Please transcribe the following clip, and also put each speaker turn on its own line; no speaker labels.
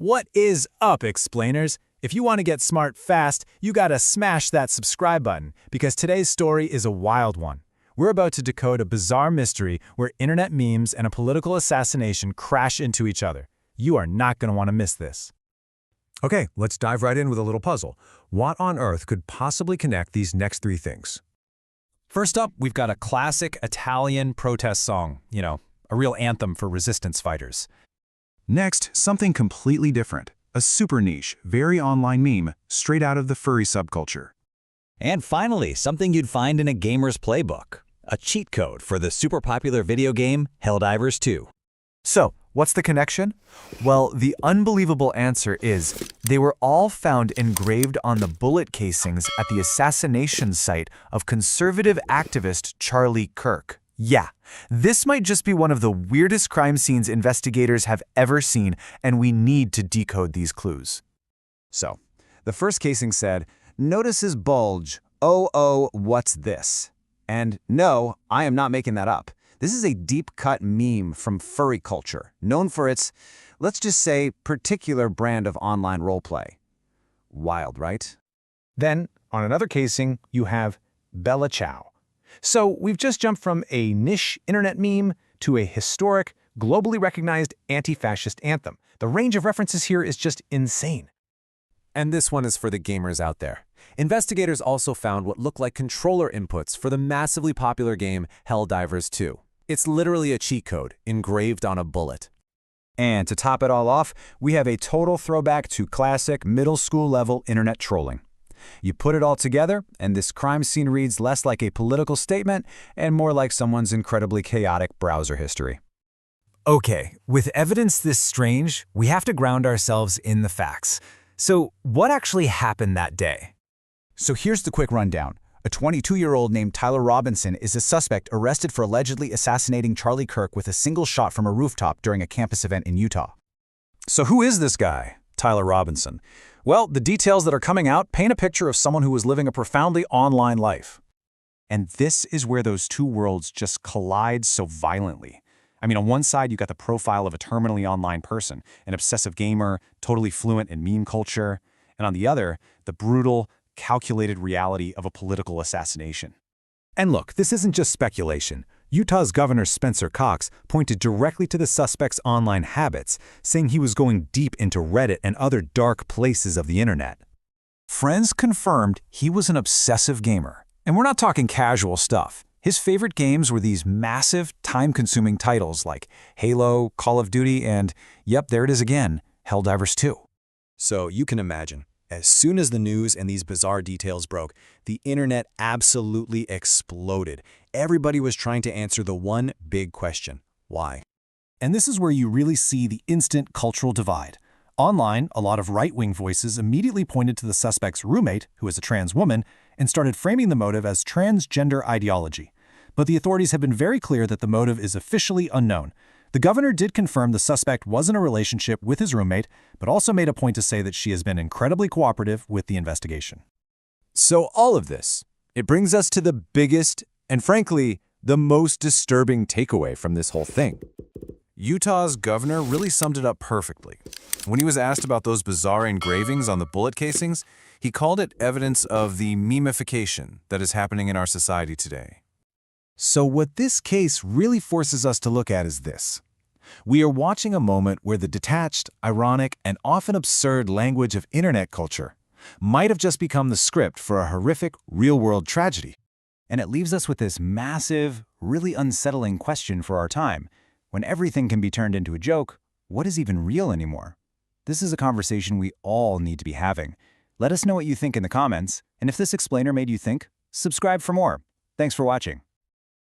What is up, explainers? If you want to get smart fast, you gotta smash that subscribe button, because today's story is a wild one. We're about to decode a bizarre mystery where internet memes and a political assassination crash into each other. You are not gonna want to miss this.
Okay, let's dive right in with a little puzzle. What on earth could possibly connect these next three things?
First up, we've got a classic Italian protest song, a real anthem for resistance fighters.
Next, something completely different. A super niche, very online meme, straight out of the furry subculture.
And finally, something you'd find in a gamer's playbook. A cheat code for the super popular video game Helldivers 2.
So, what's the connection? Well, the unbelievable answer is they were all found engraved on the bullet casings at the assassination site of conservative activist Charlie Kirk. Yeah, this might just be one of the weirdest crime scenes investigators have ever seen, and we need to decode these clues.
So, the first casing said, "Notice his bulge. Oh, what's this?" And no, I am not making that up. This is a deep-cut meme from furry culture, known for its, let's just say, particular brand of online roleplay. Wild, right?
Then, on another casing, you have Bella Ciao. So we've just jumped from a niche internet meme to a historic, globally recognized anti-fascist anthem. The range of references here is just insane.
And this one is for the gamers out there. Investigators also found what looked like controller inputs for the massively popular game Helldivers 2. It's literally a cheat code engraved on a bullet.
And to top it all off, we have a total throwback to classic middle school level internet trolling. You put it all together, and this crime scene reads less like a political statement and more like someone's incredibly chaotic browser history.
Okay, with evidence this strange, we have to ground ourselves in the facts. So, what actually happened that day?
So here's the quick rundown. A 22-year-old named Tyler Robinson is a suspect arrested for allegedly assassinating Charlie Kirk with a single shot from a rooftop during a campus event in Utah.
So who is this guy, Tyler Robinson? Well, the details that are coming out paint a picture of someone who was living a profoundly online life.
And this is where those two worlds just collide so violently. I mean, on one side, you got the profile of a terminally online person, an obsessive gamer, totally fluent in meme culture. And on the other, the brutal, calculated reality of a political assassination.
And look, this isn't just speculation. Utah's Governor Spencer Cox pointed directly to the suspect's online habits, saying he was going deep into Reddit and other dark places of the internet.
Friends confirmed he was an obsessive gamer. And we're not talking casual stuff. His favorite games were these massive, time-consuming titles like Halo, Call of Duty, and, yep, there it is again, Helldivers 2.
So you can imagine, as soon as the news and these bizarre details broke, the internet absolutely exploded. Everybody was trying to answer the one big question: why?
And this is where you really see the instant cultural divide. Online, a lot of right-wing voices immediately pointed to the suspect's roommate, who is a trans woman, and started framing the motive as transgender ideology. But the authorities have been very clear that the motive is officially unknown. The governor did confirm the suspect was in a relationship with his roommate, but also made a point to say that she has been incredibly cooperative with the investigation.
So all of this, it brings us to the biggest and frankly, the most disturbing takeaway from this whole thing.
Utah's governor really summed it up perfectly. When he was asked about those bizarre engravings on the bullet casings, he called it evidence of the memification that is happening in our society today.
So what this case really forces us to look at is this. We are watching a moment where the detached, ironic, and often absurd language of internet culture might have just become the script for a horrific, real-world tragedy. And it leaves us with this massive, really unsettling question for our time. When everything can be turned into a joke, what is even real anymore? This is a conversation we all need to be having. Let us know what you think in the comments, and if this explainer made you think, subscribe for more. Thanks for watching.